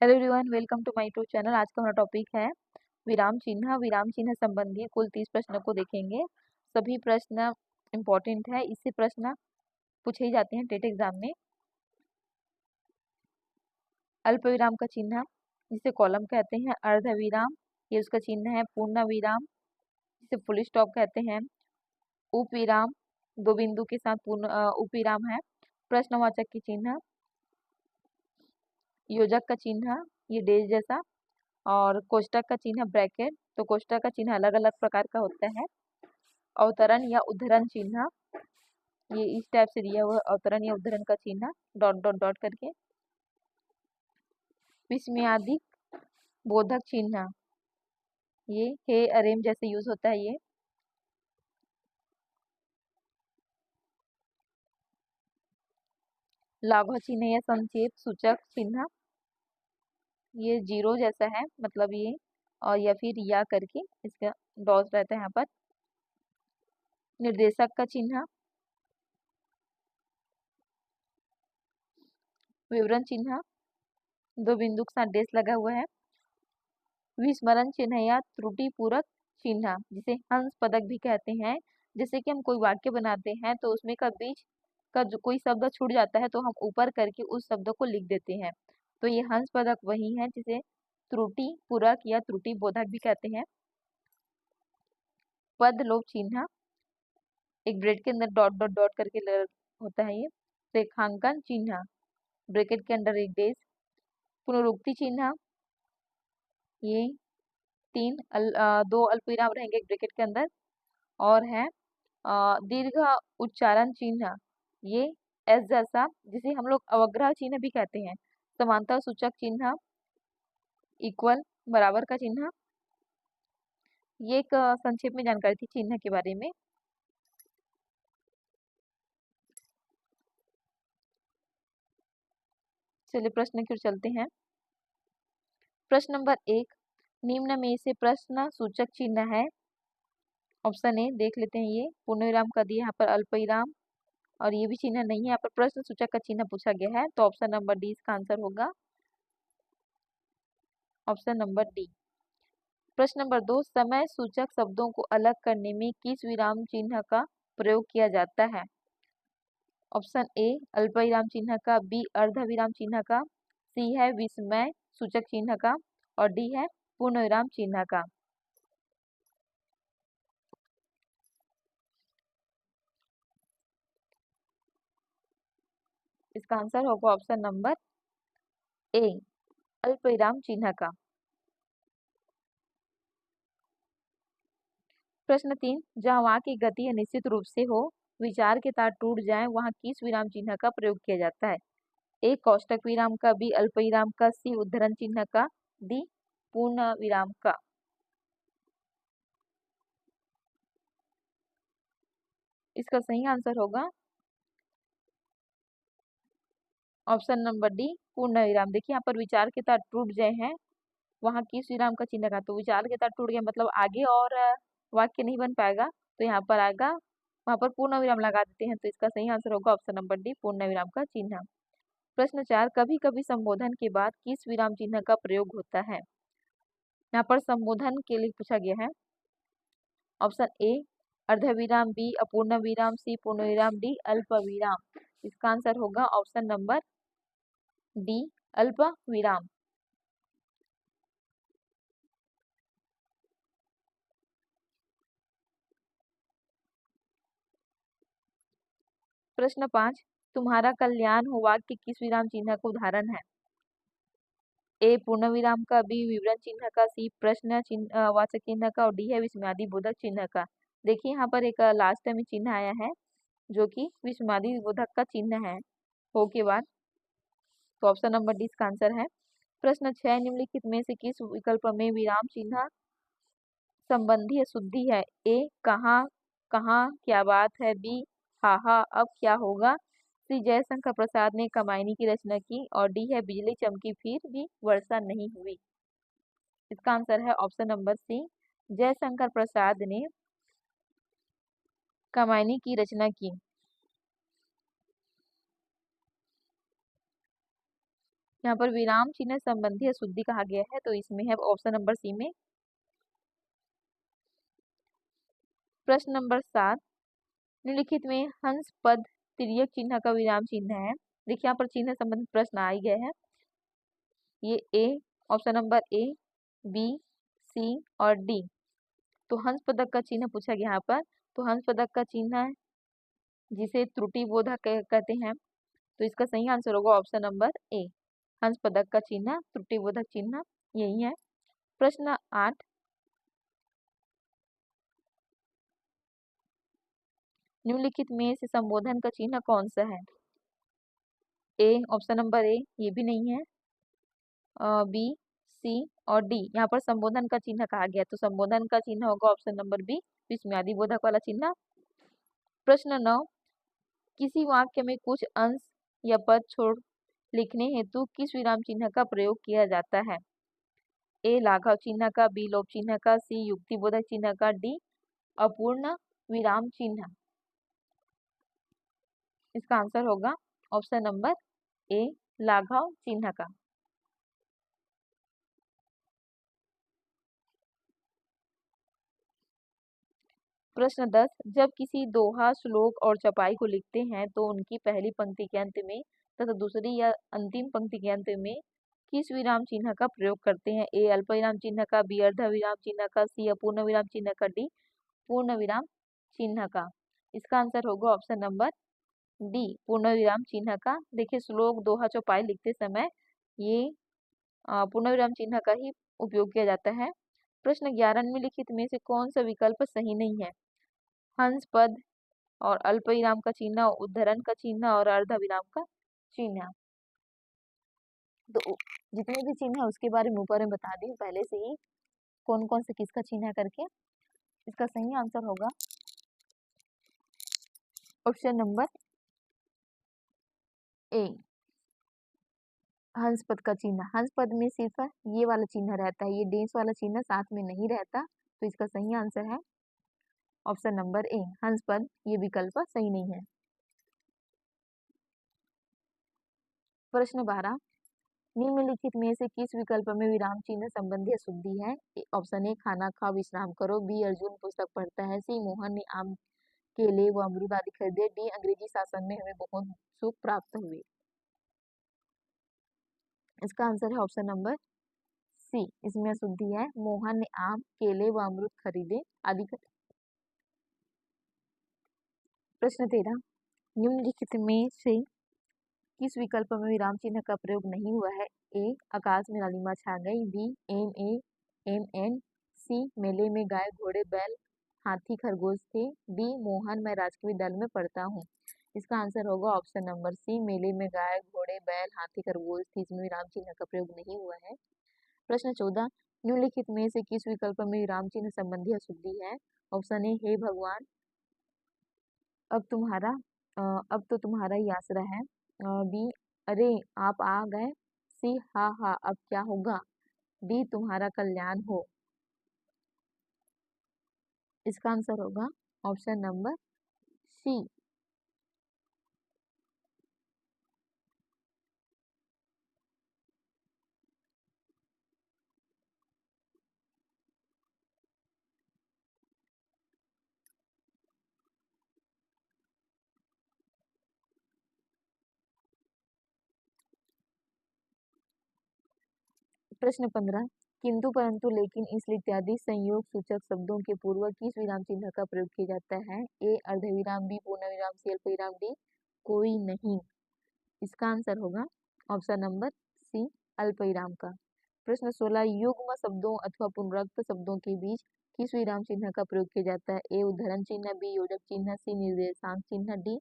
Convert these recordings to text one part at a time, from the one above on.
Hello everyone, welcome to my YouTube channel. आज का हमारा टॉपिक है विराम चिन्ह। विराम चिन्ह संबंधी कुल 30 प्रश्नों को देखेंगे। सभी प्रश्न इम्पोर्टेंट है, इससे प्रश्न पूछे ही जाते हैं टेट एग्जाम में। अल्प विराम का चिन्ह जिसे कॉलम कहते हैं, अर्ध विराम ये उसका चिन्ह है, पूर्ण विराम जिसे फुल स्टॉप कहते हैं, उप विराम दो बिंदु के साथ पूर्ण उप विराम है, प्रश्नवाचक की चिन्ह, योजक का चिन्ह ये डेज जैसा, और कोष्टक का चिन्ह ब्रैकेट। तो कोष्टक का चिन्ह अलग अलग प्रकार का होता है। अवतरण या उद्धरण चिन्ह ये इस टाइप से दिया हुआ, अवतरण या उद्धरण का चिन्ह डॉट डॉट डॉट करके। विस्मयादिक बोधक चिन्ह ये हे अरेम जैसे यूज होता है। ये लाघव चिन्ह या संक्षेप सूचक चिन्ह ये जीरो जैसा है, मतलब ये, और या फिर या करके इसका डॉट रहता है यहाँ पर। निर्देशक का चिन्ह, विवरण चिन्ह दो बिंदु के साथ डेश लगा हुआ है। विस्मरण चिन्ह या त्रुटि पूरक चिन्ह जिसे हंस पदक भी कहते हैं। जैसे कि हम कोई वाक्य बनाते हैं तो उसमें का बीच का जो कोई शब्द छूट जाता है तो हम ऊपर करके उस शब्द को लिख देते हैं। तो ये हंस पदक वही है जिसे त्रुटि पूरक या त्रुटि बोधक भी कहते हैं। पद लोप चिन्ह एक ब्रेड के अंदर डॉट डॉट डॉट करके होता है ये। रेखांकन चिन्ह ब्रैकेट के अंदर एक डेश। पुनरुक्ति चिन्ह ये दो अल्पविराम रहेंगे एक ब्रैकेट के अंदर, और है दीर्घ उच्चारण चिन्ह ये एस जैसा जिसे हम लोग अवग्रह चिन्ह भी कहते हैं। समांतर सूचक चिन्ह इक्वल बराबर का चिन्ह। ये एक संक्षेप में जानकारी थी चिन्ह के बारे में। चलिए प्रश्न की ओर चलते हैं। प्रश्न नंबर 1, निम्न में से प्रश्न सूचक चिन्ह है। ऑप्शन ए देख लेते हैं। ये पूर्ण विराम का दिया, यहाँ पर अल्प विराम, और ये भी चिन्ह नहीं है, यहाँ पर प्रश्न सूचक का चिन्ह पूछा गया है। तो ऑप्शन नंबर डी इसका आंसर होगा, ऑप्शन नंबर डी। प्रश्न नंबर 2, समय सूचक शब्दों को अलग करने में किस विराम चिन्ह का प्रयोग किया जाता है। ऑप्शन ए अल्प विराम चिन्ह का, बी अर्ध विराम चिन्ह का, सी है विस्मय सूचक चिन्ह का, और डी है पूर्ण विराम चिन्ह का। इसका आंसर होगा ऑप्शन नंबर ए अल्प विराम चिन्ह का। प्रश्न 3, जहाँ वाक्य की गति अनिश्चित रूप से हो, विचार के तार टूट जाए, वहां किस विराम चिन्ह का प्रयोग किया जाता है। ए कोष्टक विराम का, बी अल्प विराम का, सी उद्धरण चिन्ह का, डी पूर्ण विराम का। इसका सही आंसर होगा ऑप्शन नंबर डी पूर्ण विराम। देखिए यहाँ पर विचार के तार टूट गए हैं, वहां किस विराम का चिन्ह का, तो विचार के तार टूट गए मतलब आगे और वाक्य नहीं बन पाएगा, तो यहाँ पर आएगा, वहां पर पूर्ण विराम लगा देते हैं। तो इसका सही आंसर होगा ऑप्शन नंबर डी पूर्ण विराम का चिन्ह। प्रश्न 4, कभी कभी संबोधन के बाद किस विराम चिन्ह का प्रयोग होता है। यहाँ पर संबोधन के लिए पूछा गया है। ऑप्शन ए अर्ध विराम, बी अपूर्ण विराम, सी पूर्ण विराम, डी अल्प विराम। इसका आंसर होगा ऑप्शन नंबर डी अल्प विराम। प्रश्न 5, तुम्हारा कल्याण हो वाक्य किस विराम चिन्ह का उदाहरण है। ए पूर्ण विराम का, बी विवरण चिन्ह का, सी प्रश्न चिन्ह वाचक चिन्ह का, और डी है विस्मयादि बोधक चिन्ह का। देखिए यहाँ पर एक लास्ट में चिन्ह आया है जो कि विस्मयादि बोधक का चिन्ह है हो के बाद। तो ऑप्शन नंबर डी इसका आंसर है। प्रश्न 6, निम्नलिखित में से किस विकल्प में विराम चिन्ह संबंधी अशुद्धि है। ए कहाँ कहाँ क्या बात है, बी हा हा अब क्या होगा, सी जयशंकर प्रसाद ने कमायनी की रचना की, और डी है बिजली चमकी फिर भी वर्षा नहीं हुई। इसका आंसर है ऑप्शन नंबर सी जयशंकर प्रसाद ने कमायनी की रचना की। यहाँ पर विराम चिन्ह संबंधी अशुद्धि कहा गया है, तो इसमें है ऑप्शन नंबर सी में। प्रश्न नंबर 7, निम्नलिखित में हंस पद तिर्यक चिन्ह का विराम चिन्ह है। देखिए यहाँ पर चिन्ह संबंधित प्रश्न आ ही गए हैं। ये ए, ऑप्शन नंबर ए, बी, सी और डी। तो हंस पदक का चिन्ह पूछा गया यहाँ पर। तो हंस पदक का चिन्ह जिसे त्रुटि बोधक कहते हैं, तो इसका सही आंसर होगा ऑप्शन नंबर ए, हंस पदक का चिन्ह त्रुटि बोधक चिन्ह यही है। प्रश्न 8, निम्नलिखित में से संबोधन का चिन्ह कौन सा है? ए, ऑप्शन नंबर ए, ये भी नहीं है। बी, सी और डी। यहाँ पर संबोधन का चिन्ह कहा गया, तो संबोधन का चिन्ह होगा ऑप्शन नंबर बी, विस्मयादि बोधक वाला चिन्ह। प्रश्न 9, किसी वाक्य में कुछ अंश या पद छोड़ लिखने हेतु किस विराम चिन्ह का प्रयोग किया जाता है? ए, लाघव चिन्ह का, बी, लोप चिन्ह का, सी, युक्ति बोधक चिन्ह का, डी, अपूर्ण विराम चिन्ह। इसका आंसर होगा ऑप्शन नंबर ए, लाघव चिन्ह का। प्रश्न 10, जब किसी दोहा, श्लोक और चौपाई को लिखते हैं तो उनकी पहली पंक्ति के अंत में तथा दूसरी या अंतिम पंक्ति के अंत में किस विराम चिन्ह का प्रयोग करते हैं? ए, अल्प विराम चिन्ह का, बी, अर्ध विराम चिन्ह का, सी, अपूर्ण विराम चिन्ह का, डी, पूर्ण विराम चिन्ह का। इसका आंसर होगा ऑप्शन नंबर डी, पूर्ण विराम चिन्ह का। देखिए श्लोक, दोहा, चौपाई लिखते समय ये पूर्ण विराम चिन्ह का ही उपयोग किया जाता है। प्रश्न 11, निम्नलिखित में से कौन सा विकल्प सही नहीं है? हंस पद और अल्प विराम का चिन्ह, उद्धरण का चिन्ह और अर्ध विराम का चिन्ह। तो जितने भी चिन्ह है उसके बारे में ऊपर में बता दी पहले से ही, कौन कौन से किसका चिन्ह है करके। इसका सही आंसर होगा ऑप्शन नंबर ए, हंस पद का चिन्ह। हंस पद में सिर्फ ये वाला चिन्ह रहता है, ये डेंस वाला चिन्ह साथ में नहीं रहता, तो इसका सही आंसर है ऑप्शन नंबर ए, हंस पद। ये विकल्प सही नहीं है। प्रश्न 12, निम्नलिखित में से किस विकल्प में विराम चिन्ह संबंधी अशुद्धि है? ऑप्शन ए, खाना खाओ विश्राम करो, बी, अर्जुन पुस्तक पढ़ता है, सी, मोहन ने आम, केले व अमरूद आदि खरीदे, डी, अंग्रेजी शासन में हमें बहुत सुख प्राप्त हुए। इसका आंसर है ऑप्शन नंबर सी, इसमें अशुद्धि है, मोहन ने आम, केले व अमरूद खरीदे आदि। प्रश्न 13, निम्नलिखित में से किस विकल्प में विराम चिन्ह का प्रयोग नहीं हुआ है? ए, आकाश में लालिमा छा गई, B, M A M N, C, मेले में गाय घोड़े बैल हाथी खरगोश थे, डी, मोहन मैं राजकीय विद्यालय में पढ़ता हूँ। इसका आंसर होगा ऑप्शन नंबर सी, मेले में गाय घोड़े बैल हाथी खरगोश थे, इसमें विराम चिन्ह का प्रयोग नहीं हुआ है। प्रश्न 14, निम्नलिखित में से किस विकल्प में विराम चिन्ह संबंधी अशुद्धि है? ऑप्शन ए, हे भगवान अब तो तुम्हारा ही आसरा है, बी, अरे आप आ गए, सी, हा हा अब क्या होगा, डी, तुम्हारा कल्याण हो। इसका आंसर होगा ऑप्शन नंबर सी। प्रश्न 15, किंतु परंतु लेकिन इसलिए इत्यादि संयोग सूचक शब्दों के पूर्व किस विराम चिन्ह का प्रयोग किया जाता है? ए, अर्धविराम, बी, पूर्ण विराम, सी, अल्पविराम, डी, कोई नहीं। इसका आंसर होगा ऑप्शन नंबर सी, अल्पविराम का। प्रश्न 16, युग्म शब्दों अथवा पुनरुक्त शब्दों के बीच किस विराम चिन्ह का प्रयोग किया जाता है? ए, उद्धरण चिन्ह, बी, योजक चिन्ह, सी, निर्देशांक चिन्ह, डी,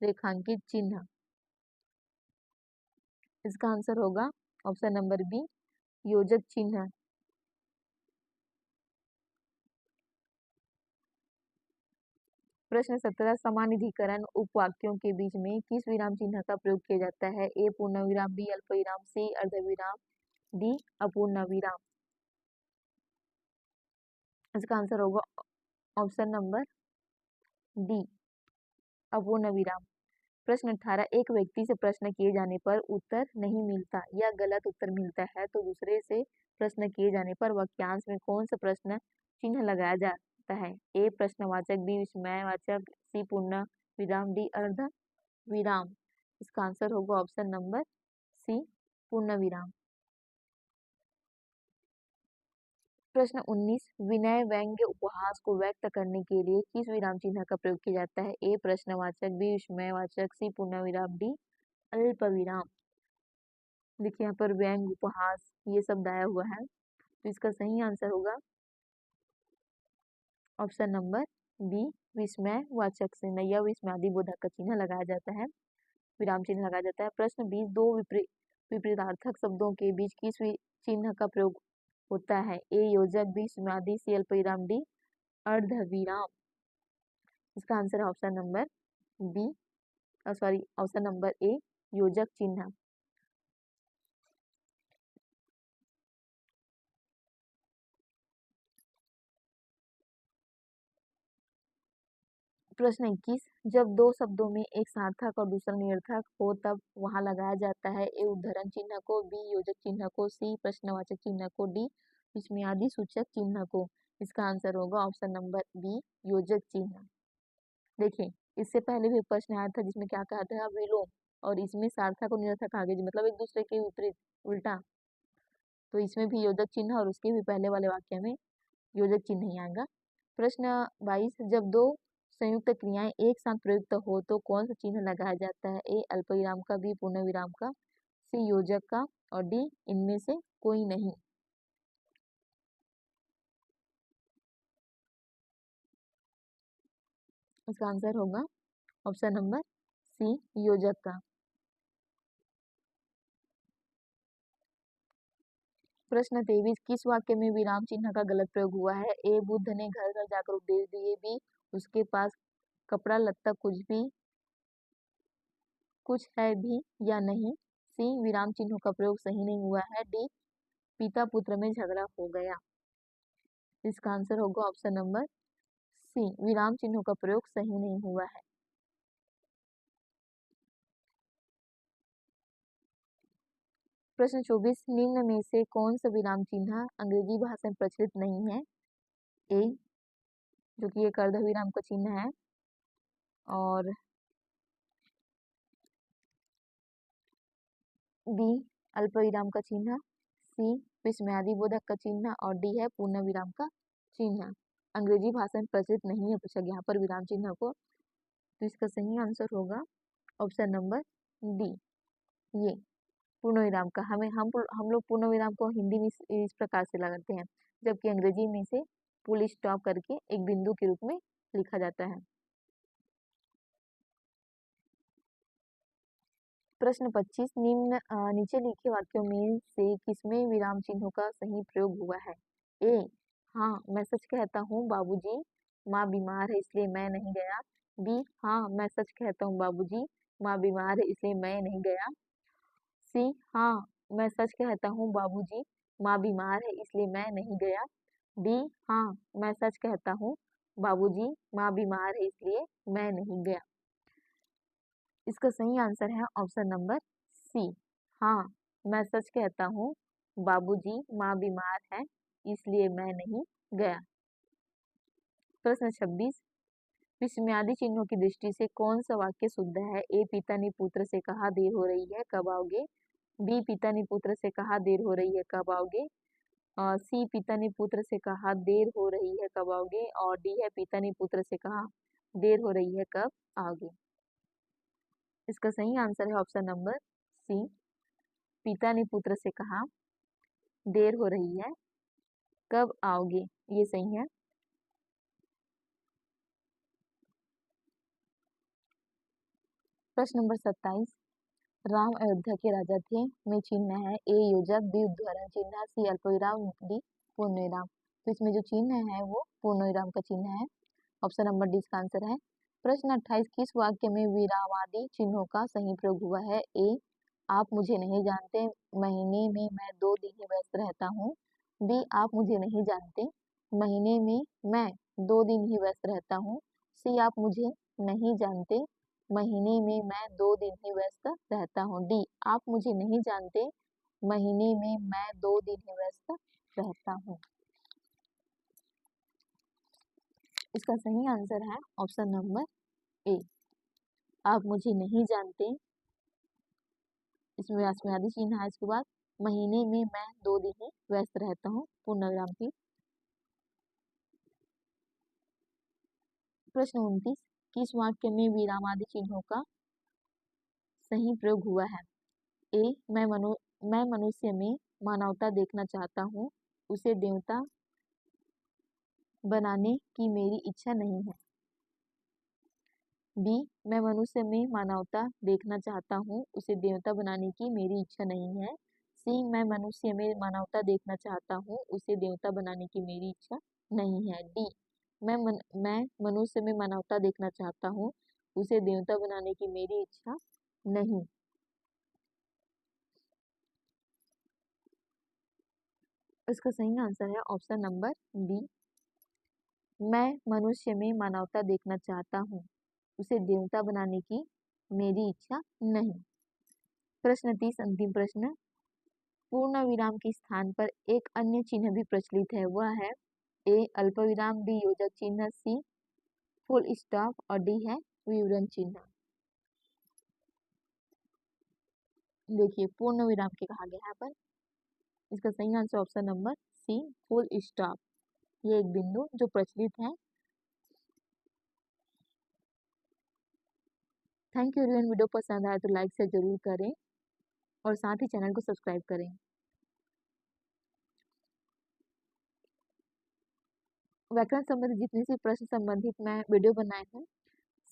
रेखांकित चिन्ह। इसका आंसर होगा ऑप्शन नंबर बी, योजक चिन्ह। प्रश्न 17, समानाधिकरण उपवाक्यों के बीच में किस विराम चिन्ह का प्रयोग किया जाता है? ए, पूर्ण विराम, बी, अल्पविराम, सी, अर्धविराम, डी, अपूर्ण विराम। इसका आंसर होगा ऑप्शन नंबर डी, अपूर्ण विराम। प्रश्न 18, एक व्यक्ति से प्रश्न किए जाने पर उत्तर नहीं मिलता या गलत उत्तर मिलता है तो दूसरे से प्रश्न किए जाने पर वाक्यांश में कौन सा प्रश्न चिन्ह लगाया जाता है? ए प्रश्नवाचक, बी विस्मयवाचक, सी पूर्ण विराम, डी अर्ध विराम। इसका आंसर होगा ऑप्शन नंबर सी पूर्ण विराम। प्रश्न 19, विनय व्यंग्य उपहास को व्यक्त करने के लिए किस विराम चिन्ह का प्रयोग किया जाता है? ए प्रश्नवाचक, बी विस्मयवाचक, सी पूर्ण विराम, डी अल्प विराम। देखिए यहाँ पर व्यंग्य उपहास ये शब्द आया हुआ है तो इसका सही आंसर होगा ऑप्शन नंबर बी विस्मयवाचक से नैया विस्मयादि बोधक का चिन्ह लगाया जाता है, विराम चिन्ह लगाया जाता है। प्रश्न 20, दो विपरीतार्थक शब्दों के बीच किस चिन्ह का प्रयोग होता है? ए योजक, बी विस्मयादि, सी अल्पविराम, डी अर्धविराम। इसका आंसर है option number B option number A योजक चिन्ह। प्रश्न 21, जब दो शब्दों में एक सार्थक और दूसरा निरर्थक हो तब वहां लगाया जाता है ए उद्धरण चिन्ह को, बी योजक चिन्ह को, सी प्रश्नवाचक चिन्ह को, डी विस्मयादि सूचक चिन्ह को। इसका आंसर होगा ऑप्शन नंबर बी योजक चिन्ह। देखिए इससे पहले भी प्रश्न आया था जिसमें क्या कहा था विलोम, और इसमें सार्थक और निरर्थक आगे मतलब एक दूसरे के विपरीत उल्टा, तो इसमें भी योजक चिन्ह और उसके भी पहले वाले वाक्य में योजक चिन्ह ही आएगा। प्रश्न 22, जब दो संयुक्त क्रियाएं एक साथ प्रयुक्त हो तो कौन सा चिन्ह लगाया जाता है? ए अल्पविराम का, बी पूर्ण विराम का, सी योजक का और डी इनमें से कोई नहीं। इसका आंसर होगा ऑप्शन नंबर सी योजक का। प्रश्न 23, किस वाक्य में विराम चिन्ह का गलत प्रयोग हुआ है? ए बुद्ध ने घर घर जाकर उपदेश दिए, बी उसके पास कपड़ा लत्ता कुछ है भी या नहीं, सी विराम चिन्हों का प्रयोग सही नहीं हुआ है, डी पिता पुत्र में झगड़ा हो गया। इसका आंसर होगा ऑप्शन नंबर सी विराम चिन्हों का प्रयोग सही नहीं हुआ है। प्रश्न 24, निम्न में से कौन सा विराम चिन्ह अंग्रेजी भाषा में प्रचलित नहीं है? ए जो कि एक अर्ध विराम का चिन्ह है, और बी अल्प विराम का चिन्ह, सी विस्मयादि बोधक का चिन्ह और डी है पूर्ण विराम का चिन्ह। अंग्रेजी भाषा में प्रचलित नहीं है पूछा यहाँ पर विराम चिन्ह को, तो इसका सही आंसर होगा ऑप्शन नंबर डी ये पूर्ण विराम का। हम लोग पूर्ण विराम को हिंदी में इस प्रकार से लगाते हैं, जबकि अंग्रेजी में से फुल स्टॉप करके एक बिंदु के रूप में लिखा जाता है। प्रश्न 25, नीचे लिखे वाक्यों में से किसमें विराम चिन्हों का सही प्रयोग हुआ है? ए हाँ मैं सच कहता हूँ बाबूजी, माँ बीमार है इसलिए मैं नहीं गया, बी हाँ मैं सच कहता हूँ बाबूजी, माँ बीमार है इसलिए मैं नहीं गया, सी हाँ मैं सच कहता हूँ बाबूजी, माँ बीमार है इसलिए मैं नहीं गया, डी हाँ मैं सच कहता हूँ बाबूजी, माँ बीमार है इसलिए मैं नहीं गया। इसका सही आंसर है ऑप्शन नंबर सी हाँ मैं सच कहता हूँ बाबूजी, माँ बीमार है इसलिए मैं नहीं गया। प्रश्न 26, विस्मयादि चिन्हों की दृष्टि से कौन सा वाक्य शुद्ध है? ए पिता ने पुत्र से कहा देर हो रही है कब आओगे, बी पिता ने पुत्र से कहा देर हो रही है कब आओगे, सी पिता ने पुत्र से कहा देर हो रही है कब आओगे, और डी है पिता ने पुत्र से कहा देर हो रही है कब आओगे। इसका सही आंसर है ऑप्शन नंबर सी पिता ने पुत्र से कहा देर हो रही है कब आओगे, ये सही है। प्रश्न नंबर 27, राम अयोध्या के राजा थे में चिन्ह है ए योजक, बी उद्धरण चिन्ह, सी अल्पविराम, डी पूर्ण विराम। तो इसमें जो चिन्ह है वो पूर्ण विराम का चिन्ह है, ऑप्शन नंबर डी इसका आंसर है। प्रश्न 28, किस वाक्य में विरामादि चिन्हों का सही प्रयोग हुआ है? ए आप मुझे नहीं जानते, महीने में मैं 2 दिन ही व्यस्त रहता हूँ, बी आप मुझे नहीं जानते, महीने में मैं 2 दिन ही व्यस्त रहता हूँ, सी आप मुझे नहीं जानते, महीने में मैं 2 दिन ही व्यस्त रहता हूँ। डी, आप मुझे नहीं जानते, महीने में मैं 2 दिन ही व्यस्त रहता हूँ। इसका सही आंसर है ऑप्शन नंबर ए, आप मुझे नहीं जानते, इसमें विस्मयादि चिन्ह है, इसके बाद महीने में मैं 2 दिन ही व्यस्त रहता हूँ, पूर्ण विराम की। प्रश्न 29, किस वाक्य में विरामादि चिन्हों का सही प्रयोग हुआ है? ए, मैं मनुष्य में मानवता देखना चाहता हूँ, उसे देवता बनाने की मेरी इच्छा नहीं है। बी, मैं मनुष्य में मानवता देखना चाहता हूँ, उसे देवता बनाने की मेरी इच्छा नहीं है। सी, मैं मनुष्य में मानवता देखना चाहता हूँ, उसे देवता बनाने की मेरी इच्छा नहीं है। डी, मैं मनुष्य में मानवता देखना चाहता हूँ, उसे देवता बनाने की मेरी इच्छा नहीं। इसका सही आंसर है ऑप्शन नंबर बी, मैं मनुष्य में मानवता देखना चाहता हूँ, उसे देवता बनाने की मेरी इच्छा नहीं। प्रश्न 30, अंतिम प्रश्न, पूर्ण विराम के स्थान पर एक अन्य चिन्ह भी प्रचलित है, वह है ए, अल्प विराम, बी, योजक चिन्ह, सी, फुल स्टॉप और डी है विवरण चिन्ह। देखिए पूर्ण विराम के कहा गया है पर इसका सही answer option number C, full stop, ये एक बिंदु जो प्रचलित है। थैंक यू एवरीवन, वीडियो पसंद आया तो लाइक से जरूर करें और साथ ही चैनल को सब्सक्राइब करें। व्याकरण संबंधित जितने भी प्रश्न संबंधित मैं वीडियो बनाए हूँ,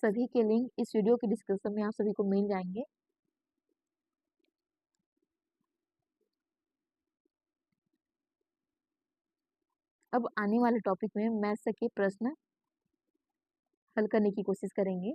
सभी के लिंक इस वीडियो के डिस्क्रिप्शन में आप सभी को मिल जाएंगे। अब आने वाले टॉपिक में मैथ्स के प्रश्न हल करने की कोशिश करेंगे।